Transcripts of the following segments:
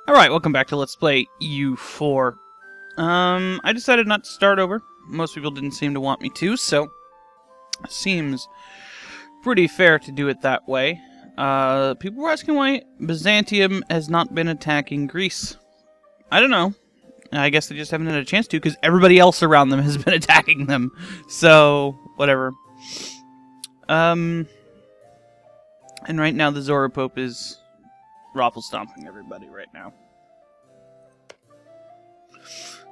Alright, welcome back to Let's Play U4. I decided not to start over. Most people didn't seem to want me to, so it seems pretty fair to do it that way. People were asking why Byzantium has not been attacking Greece. I don't know. I guess they just haven't had a chance to, because everybody else around them has been attacking them. So, whatever. And right now the Zoro Pope is raffle-stomping everybody right now.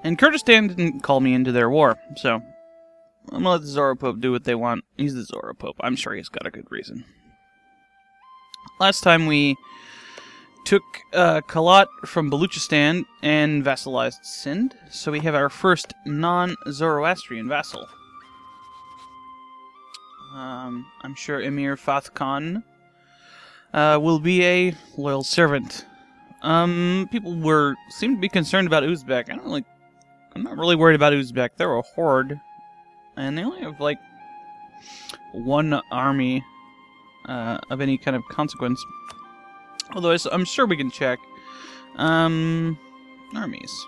And Kurdistan didn't call me into their war, so I'm gonna let the Zoro Pope do what they want. He's the Zoro Pope. I'm sure he's got a good reason. Last time we took Kalat from Baluchistan and vassalized Sind, so we have our first non-Zoroastrian vassal. I'm sure Emir Fath Khan will be a loyal servant. People seemed to be concerned about Uzbek. I'm not really worried about Uzbek. They're a horde, and they only have like one army of any kind of consequence. Although I'm sure we can check armies.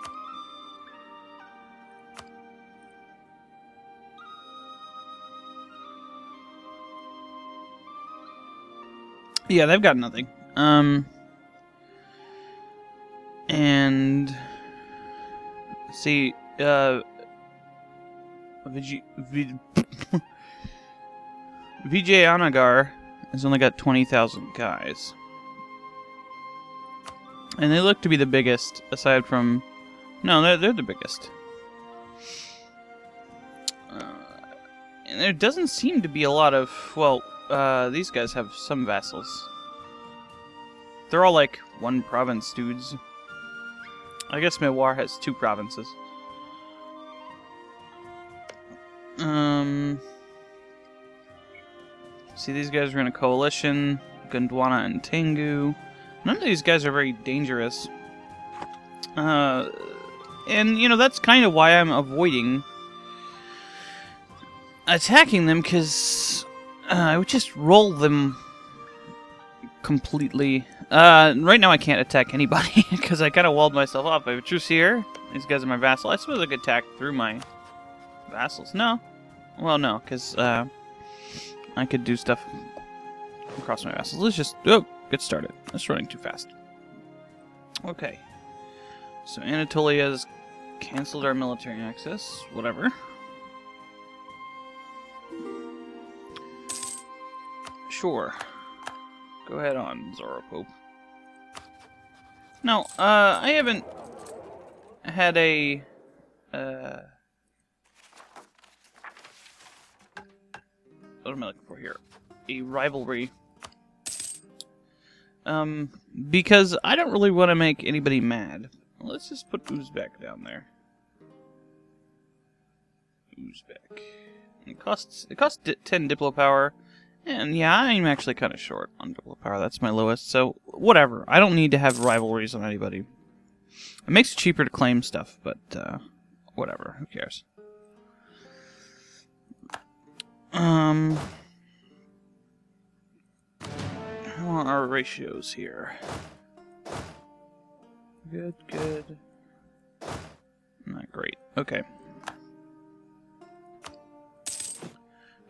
Yeah, they've got nothing. And see, Vijayanagar has only got 20,000 guys, and they look to be the biggest. Aside from, no, they're the biggest. And there doesn't seem to be a lot of, well, these guys have some vassals. They're all like one province dudes. I guess Mewar has 2 provinces. See, these guys are in a coalition. Gondwana and Tengu. None of these guys are very dangerous. And, you know, that's kind of why I'm avoiding attacking them, because I would just roll them completely. Right now I can't attack anybody because I kind of walled myself off. I have a truce here. These guys are my vassal. I suppose I could attack through my vassals. No. Well, no, because I could do stuff across my vassals. Let's just get started. That's running too fast. Okay. So Anatolia has canceled our military access. Whatever. Sure. Go ahead on, Zoro Pope. No, I haven't had a, what am I looking for here? A rivalry. Because I don't really want to make anybody mad. Let's just put Uzbek down there. Uzbek. It costs 10 Diplo power. And yeah, I'm actually kind of short on Diplo power. That's my lowest, so whatever. I don't need to have rivalries on anybody. It makes it cheaper to claim stuff, but whatever. Who cares? How are our ratios here? Good. Not great. Okay.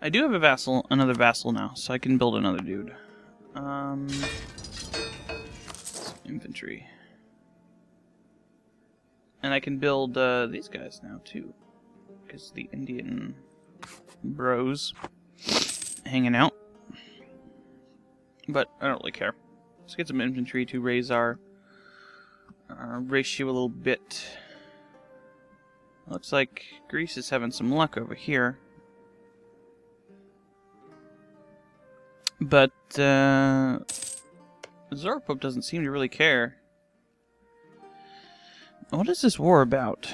I do have a vassal, another vassal now, so I can build another dude. Infantry. And I can build these guys now, too. Because the Indian bros hanging out. But I don't really care. Let's get some infantry to raise our ratio a little bit. Looks like Greece is having some luck over here. But, Zoro Pope doesn't seem to really care. What is this war about?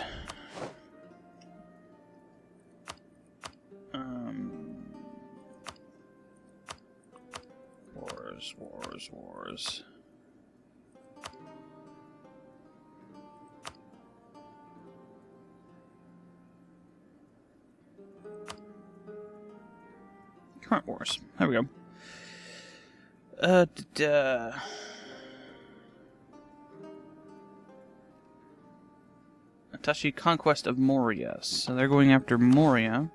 Wars. Current wars. There we go. Good. Tashi Conquest of Moria. So they're going after Moria.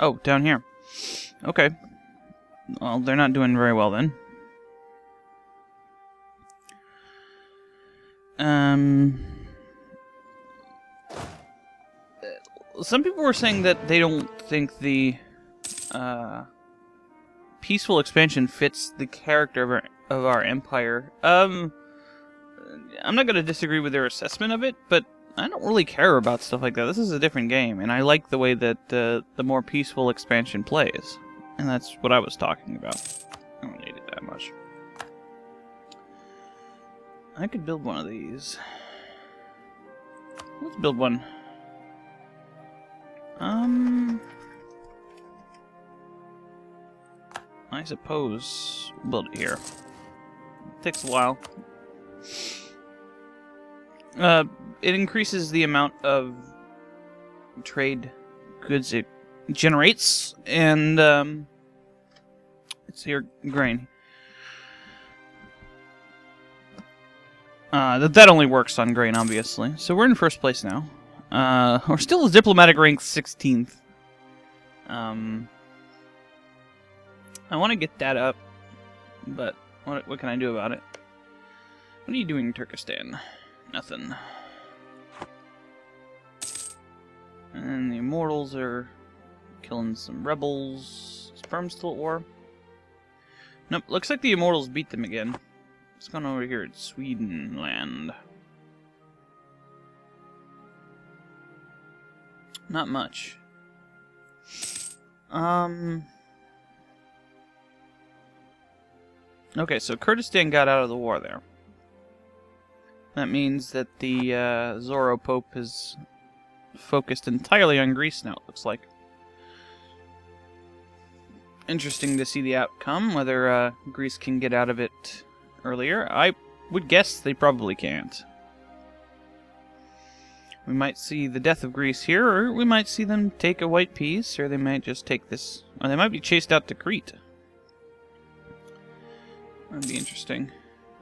Oh, down here. Okay. Well, they're not doing very well then. Some people were saying that they don't think the peaceful expansion fits the character of our empire. I'm not going to disagree with their assessment of it, but I don't really care about stuff like that. This is a different game, and I like the way that the more peaceful expansion plays. And that's what I was talking about. I don't need it that much. I could build one of these. Let's build one. I suppose we'll build it here. It takes a while. It increases the amount of trade goods it generates, and it's here grain. That only works on grain, obviously. So we're in first place now. We're still a diplomatic rank 16th. I want to get that up, but what can I do about it? What are you doing in Turkestan? Nothing. And the Immortals are killing some rebels. Is Perm still at war? Nope, looks like the Immortals beat them again. What's going on over here at Sweden land? Not much. Okay, so Kurdistan got out of the war there. That means that the Zoro Pope is focused entirely on Greece now, it looks like. Interesting to see the outcome, whether Greece can get out of it earlier. I would guess they probably can't. We might see the death of Greece here, or we might see them take a white peace, or they might just take this... Or they might be chased out to Crete. That'd be interesting.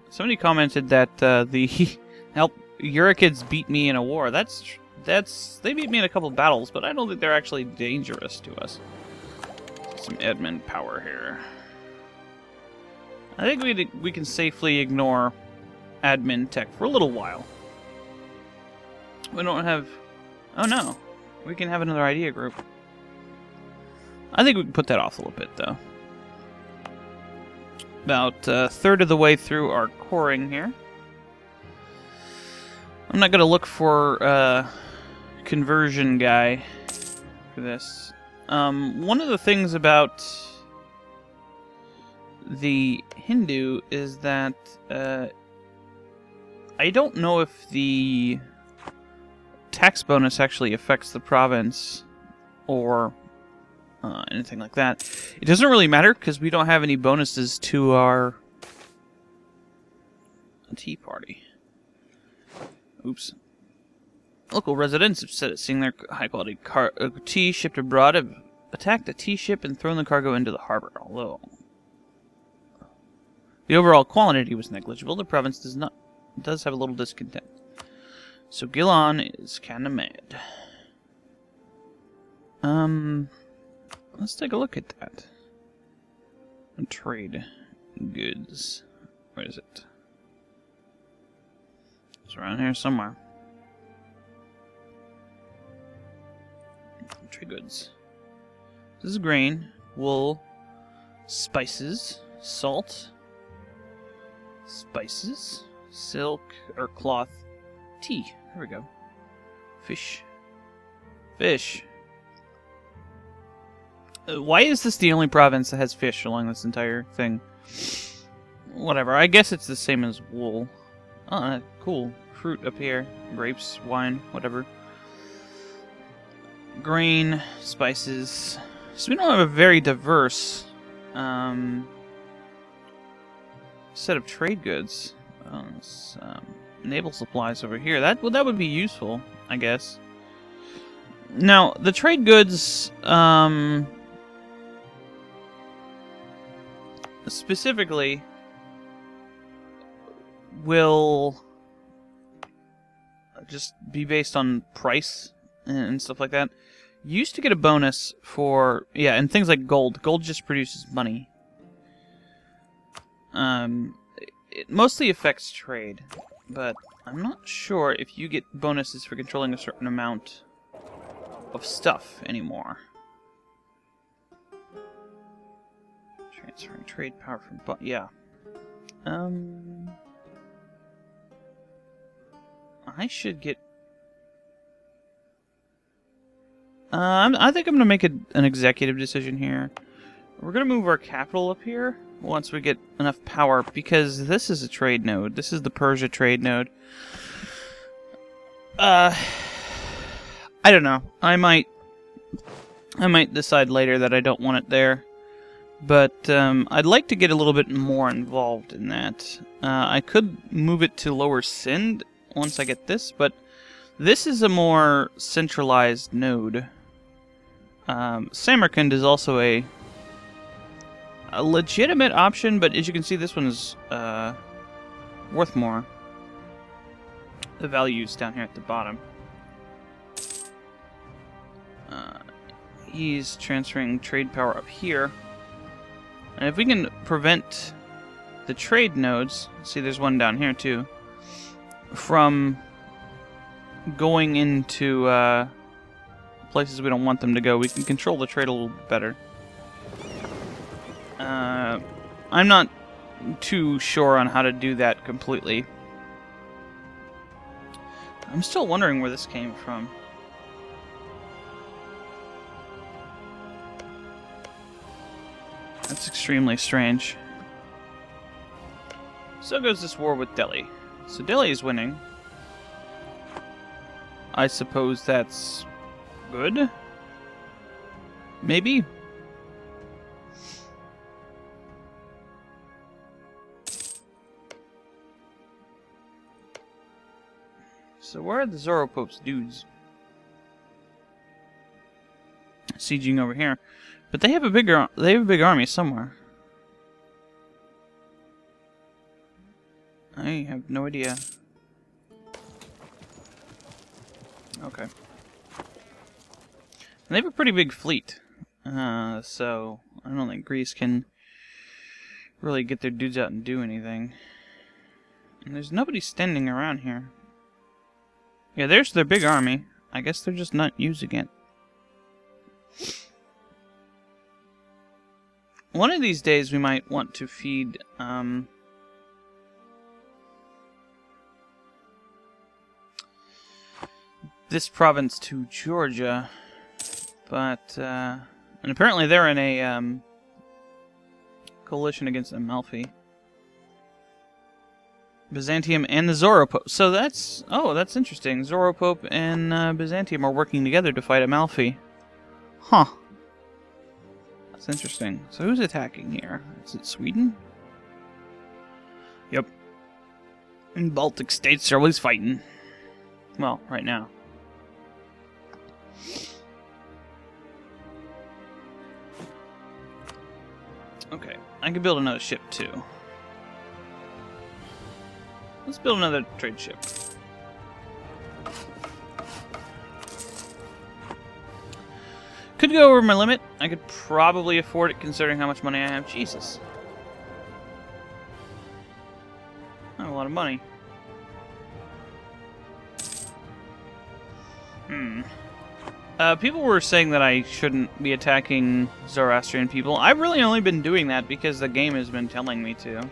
Somebody commented that the Eurikids beat me in a war. They beat me in a couple of battles, but I don't think they're actually dangerous to us. Some admin power here. I think we can safely ignore admin tech for a little while. We don't have... Oh no. We can have another idea group. I think we can put that off a little bit, though. About a third of the way through our coring here. I'm not going to look for a conversion guy for this. One of the things about the Hindu is that I don't know if the tax bonus actually affects the province or anything like that. It doesn't really matter because we don't have any bonuses to our tea party. Oops. Local residents have said it, seeing their high-quality tea shipped abroad have attacked a tea ship and thrown the cargo into the harbor. Although the overall quantity was negligible, the province does have a little discontent. So Gilon is kind of mad. Let's take a look at that. Trade goods. Where is it? It's around here somewhere. Trade goods. This is grain, wool, spices, salt, spices, silk or cloth, tea. There we go. Fish. Fish. Why is this the only province that has fish along this entire thing? Whatever. I guess it's the same as wool. Oh, cool. Fruit up here. Grapes, wine, whatever. Grain, spices. So we don't have a very diverse set of trade goods. Naval supplies over here. That would be useful, I guess. Now, the trade goods, specifically, will just be based on price and stuff like that. You used to get a bonus for, yeah, and things like gold. Gold just produces money. It mostly affects trade, but I'm not sure if you get bonuses for controlling a certain amount of stuff anymore. Transferring trade power from, yeah. I should get. I think I'm gonna make an executive decision here. We're gonna move our capital up here once we get enough power, because this is a trade node. This is the Persia trade node. I don't know. I might decide later that I don't want it there. But I'd like to get a little bit more involved in that. I could move it to Lower Sind once I get this, but this is a more centralized node. Samarkand is also a legitimate option, but as you can see, this one is worth more. The value's down here at the bottom. He's transferring trade power up here. And if we can prevent the trade nodes, see there's one down here too, from going into places we don't want them to go, we can control the trade a little bit better. I'm not too sure on how to do that completely. I'm still wondering where this came from. That's extremely strange. So goes this war with Delhi. So Delhi is winning. I suppose that's good? Maybe? So where are the Zoropope's dudes? Sieging over here. But they have a big army somewhere. I have no idea. Okay. And they have a pretty big fleet. So I don't think Greece can really get their dudes out and do anything. And there's nobody standing around here. Yeah, there's their big army. I guess they're just not using it. One of these days we might want to feed this province to Georgia, but and apparently they're in a coalition against Amalfi, Byzantium, and the Zoropope. So that's interesting. Zoropope and Byzantium are working together to fight Amalfi. Huh. That's interesting. So who's attacking here? Is it Sweden? Yep. And Baltic states are always fighting. Well, right now. Okay, I can build another ship too. Let's build another trade ship. Could go over my limit. I could probably afford it considering how much money I have. Jesus. I have a lot of money. People were saying that I shouldn't be attacking Zoroastrian people. I've really only been doing that because the game has been telling me to.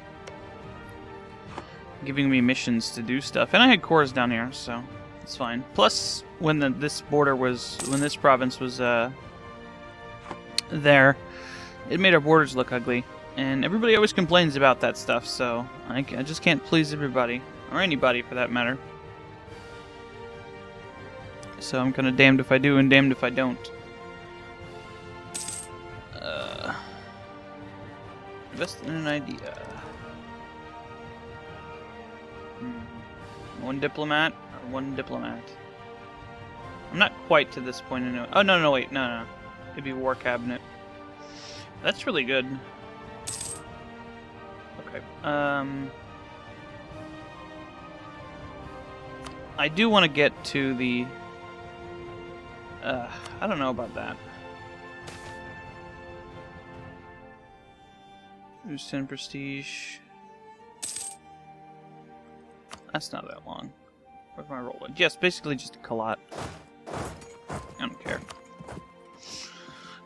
Giving me missions to do stuff. And I had cores down here, so it's fine. Plus, when this province was there, it made our borders look ugly. And everybody always complains about that stuff, so I just can't please everybody. Or anybody, for that matter. So I'm kind of damned if I do and damned if I don't. Invest in an idea. One diplomat or one diplomat? I'm not quite to this point anyway. Oh, no, wait, no. It'd be War Cabinet. That's really good. Okay, I do want to get to the... I don't know about that. Boost 10 prestige. That's not that long. Where's my roll? Yes, basically just a Kalat. I don't care. I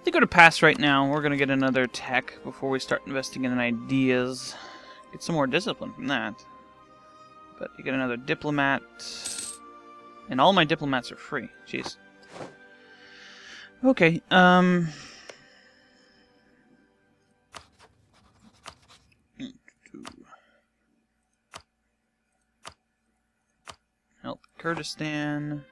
think we're going to pass right now. We're going to get another tech before we start investing in ideas. Get some more discipline from that. But you get another diplomat. And all my diplomats are free. Jeez. Okay, help Kurdistan.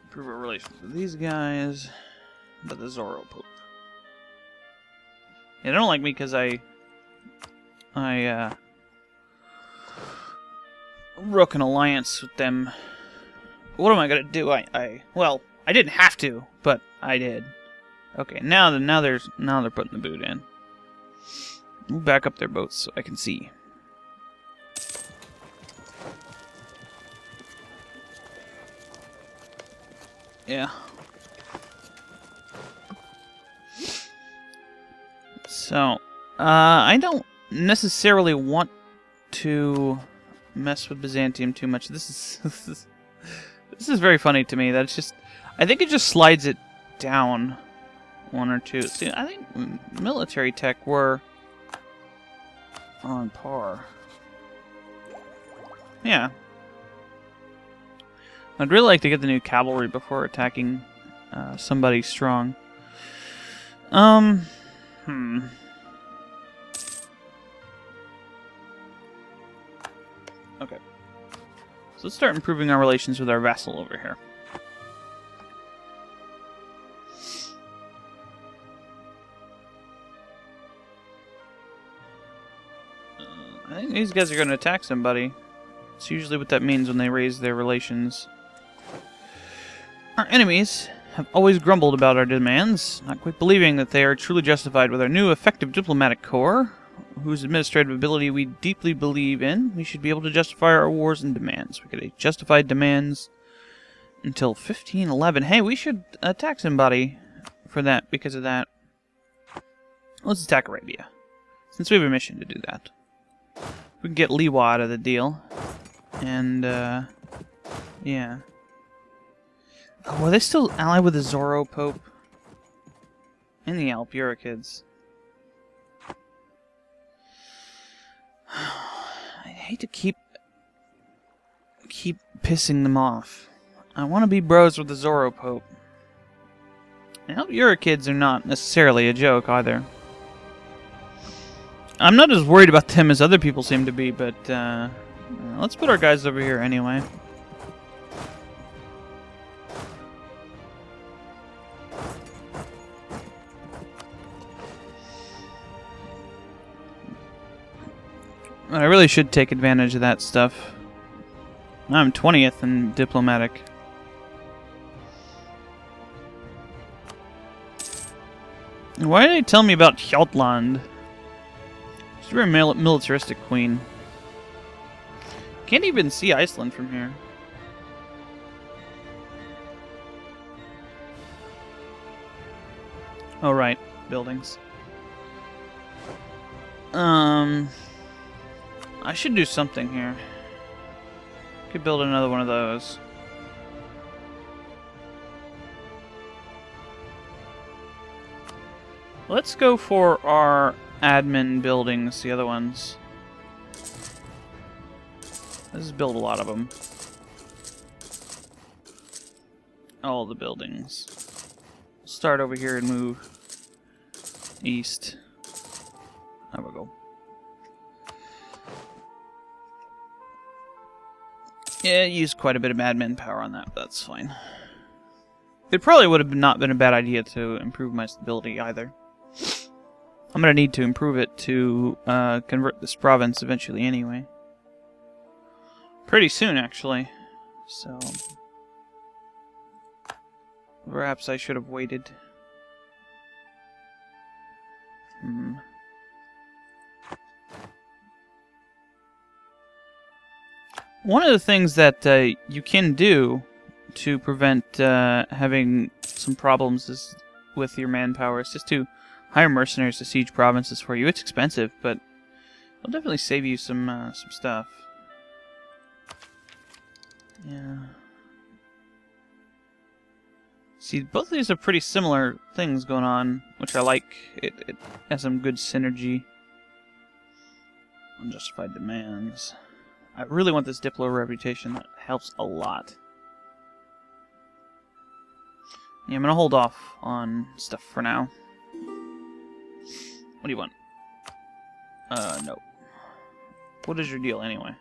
Improve our relations with these guys. But the Zoro Pope. Yeah, they don't like me because I broke an alliance with them. What am I gonna do? Well, I didn't have to, but I did. Okay, now they're putting the boot in. Move back up their boats so I can see. Yeah. So, I don't necessarily want to mess with Byzantium too much. This is very funny to me. That it's just, I think it just slides it down one or two. See, I think military tech were on par. Yeah. I'd really like to get the new cavalry before attacking somebody strong. Okay. So let's start improving our relations with our vassal over here. I think these guys are going to attack somebody. It's usually what that means when they raise their relations. Our enemies have always grumbled about our demands, not quite believing that they are truly justified with our new effective diplomatic corps, whose administrative ability we deeply believe in. We should be able to justify our wars and demands. We could justify demands until 1511. Hey, we should attack somebody for that, because of that. Let's attack Arabia, since we have a mission to do that. We can get Liwa out of the deal. And, yeah. Oh, are they still allied with the Zoro Pope? And the Alpurikids. I hate to keep pissing them off. I want to be bros with the Zoro Pope. And Alpurikids are not necessarily a joke either. I'm not as worried about them as other people seem to be, but let's put our guys over here anyway. I really should take advantage of that stuff. I'm 20th in diplomatic. Why did they tell me about Hjaltland? She's a very militaristic queen. Can't even see Iceland from here. Oh, right. Buildings. I should do something here. Could build another one of those. Let's go for our admin buildings, the other ones. Let's just build a lot of them. All the buildings. Start over here and move east. There we go. Yeah, used quite a bit of admin power on that, but that's fine. It probably would have not been a bad idea to improve my stability either. I'm going to need to improve it to convert this province eventually anyway. Pretty soon, actually. So perhaps I should have waited. One of the things that you can do to prevent having some problems with your manpower is just to hire mercenaries to siege provinces for you. It's expensive, but it'll definitely save you some stuff. Yeah. See, both of these are pretty similar things going on, which I like. It has some good synergy. Unjustified demands. I really want this Diplo reputation. That helps a lot. Yeah, I'm going to hold off on stuff for now. What do you want? No. What is your deal, anyway?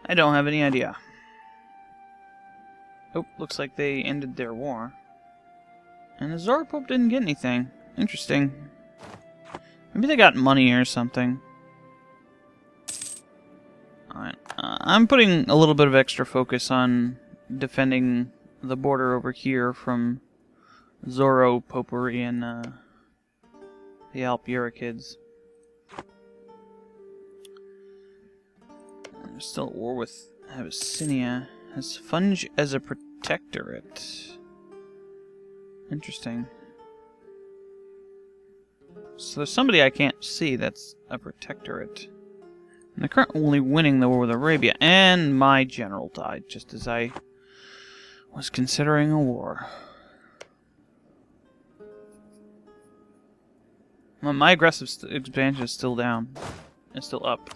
I don't have any idea. Oh, looks like they ended their war. And the Zoro Pope didn't get anything. Interesting. Maybe they got money or something. Alright. I'm putting a little bit of extra focus on defending the border over here from Zoro Popery and the Alpurikids. They're still at war with Abyssinia. Has Funge as a protectorate. Interesting. So there's somebody I can't see that's a protectorate. And they're currently winning the war with Arabia. And my general died just as I was considering a war. My aggressive expansion is still down. It's still up.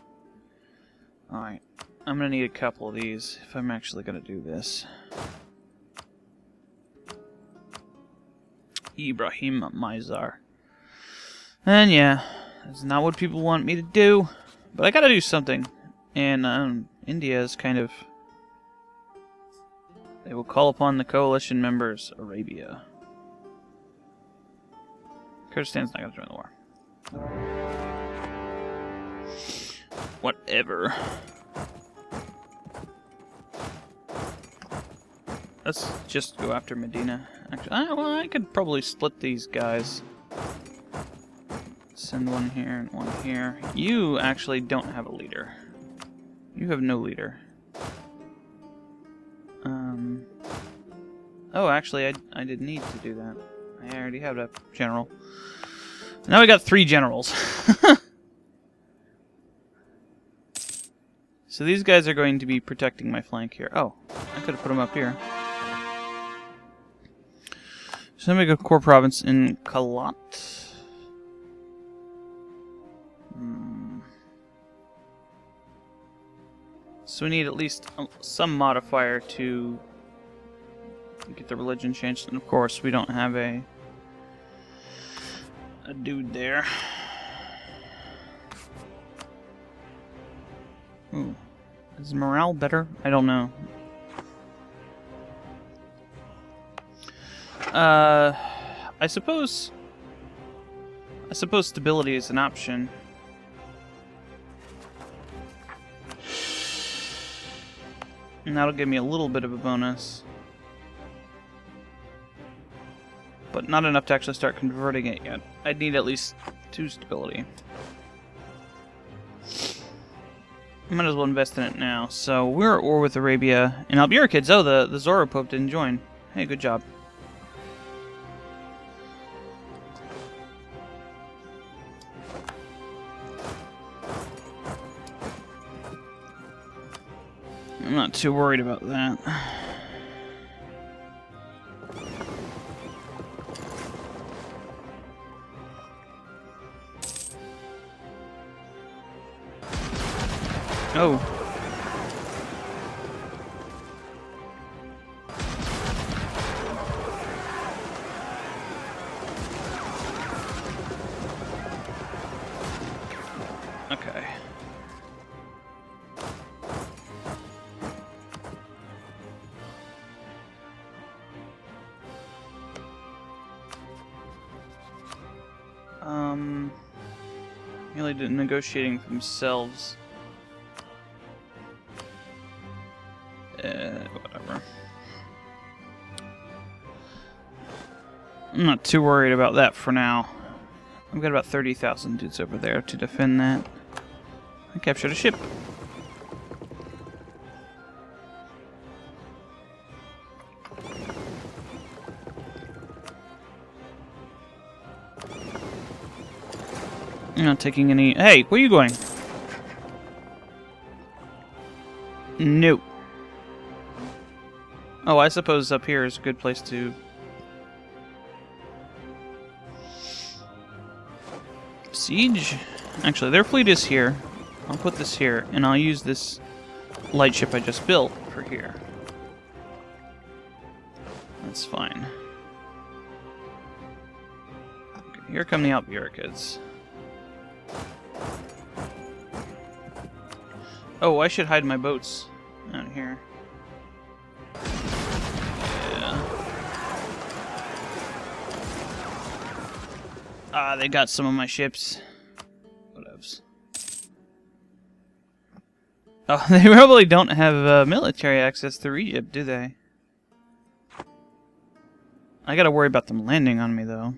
Alright. I'm going to need a couple of these if I'm actually going to do this. Ibrahim Mizar. And yeah, that's not what people want me to do. But I got to do something. And India is kind of... They will call upon the coalition members, Arabia. Kurdistan's not going to join the war. Whatever. Let's just go after Medina. Actually, well, I could probably split these guys. Send one here and one here. You actually don't have a leader. You have no leader. Oh, actually, I didn't need to do that. I already have a general. Now we got 3 generals. So these guys are going to be protecting my flank here. Oh, I could have put them up here. So let me go core province in Kalat. So we need at least some modifier to get the religion changed. And of course, we don't have a dude there. Ooh. Is morale better? I don't know. I suppose stability is an option. And that'll give me a little bit of a bonus. But not enough to actually start converting it yet. I'd need at least 2 stability. I might as well invest in it now. So we're at war with Arabia and Alpurikids. Oh, the Zoro Pope didn't join. Hey, good job. I'm not too worried about that. Oh. Okay. Really negotiating for themselves. Whatever. I'm not too worried about that for now. I've got about 30,000 dudes over there to defend that. I captured a ship. I'm not taking any... Hey, where are you going? No. Oh, I suppose up here is a good place to... siege? Actually, their fleet is here. I'll put this here, and I'll use this light ship I just built for here. That's fine. Okay, here come the Alburicads. Oh, I should hide my boats out here. Yeah. Ah, they got some of my ships. Whatevs. Oh, they probably don't have military access through Egypt, do they? I gotta worry about them landing on me, though.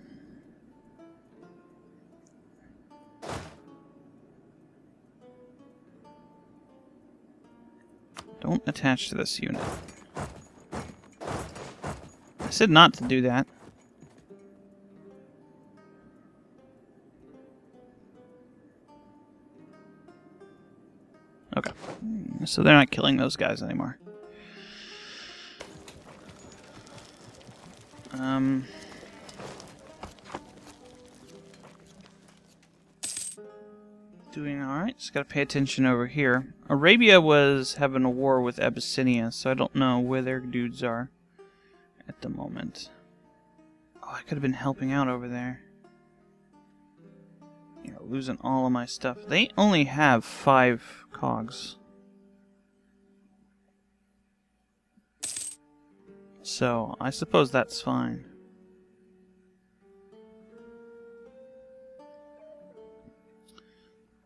Don't attach to this unit. I said not to do that. Okay. So they're not killing those guys anymore. Doing alright. Just gotta pay attention over here. Arabia was having a war with Abyssinia, so I don't know where their dudes are at the moment. Oh, I could have been helping out over there. You know, losing all of my stuff. They only have 5 cogs. So, I suppose that's fine.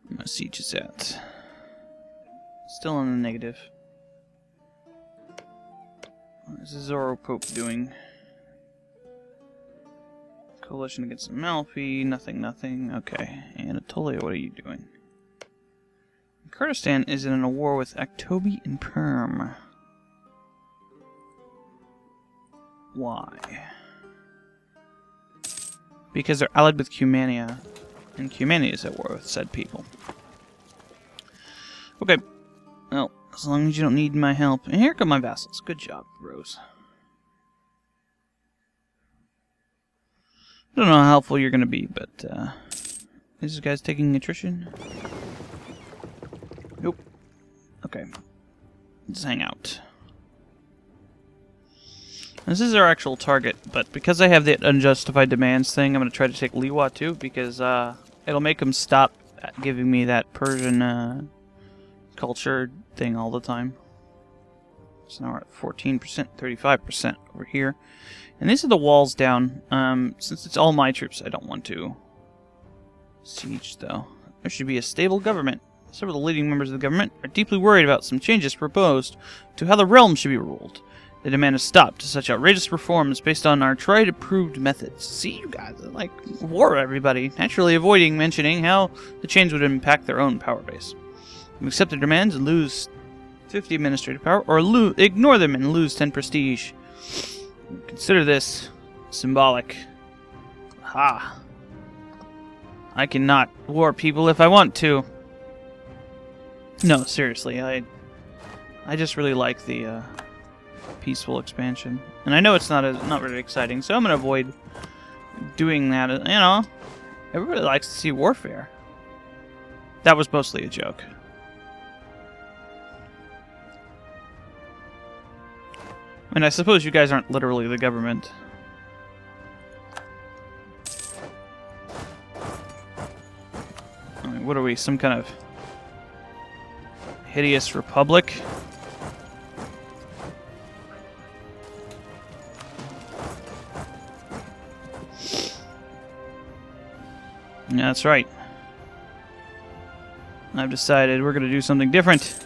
My siege is at. Still in the negative. What is the Zoro Pope doing? Coalition against Amalfi, nothing. Okay. Anatolia, what are you doing? Kurdistan is in a war with Aktobi and Perm. Why? Because they're allied with Cumania, and Cumania is at war with said people. Okay. Well, as long as you don't need my help. And here come my vassals. Good job, Rose. I don't know how helpful you're going to be, but, is this guy's taking attrition? Nope. Okay. Let's hang out. This is our actual target, but because I have the unjustified demands thing, I'm going to try to take Liwa too, because, it'll make them stop giving me that Persian, culture thing all the time. So now we're at 14%, 35% over here. And these are the walls down. Since it's all my troops, I don't want to siege, though. There should be a stable government. Several of the leading members of the government are deeply worried about some changes proposed to how the realm should be ruled. They demand a stop to such outrageous reforms based on our tried-approved methods. See, you guys are like war, everybody, naturally avoiding mentioning how the change would impact their own power base. You accept their demands and lose 50 administrative power, or ignore them and lose 10 prestige. Consider this symbolic. Ha! I cannot war people if I want to. No, seriously, I just really like the peaceful expansion, and I know it's not really exciting, so I'm gonna avoid doing that. You know, everybody likes to see warfare. That was mostly a joke. And I suppose you guys aren't literally the government. I mean, what are we, some kind of hideous republic? That's right. I've decided we're going to do something different.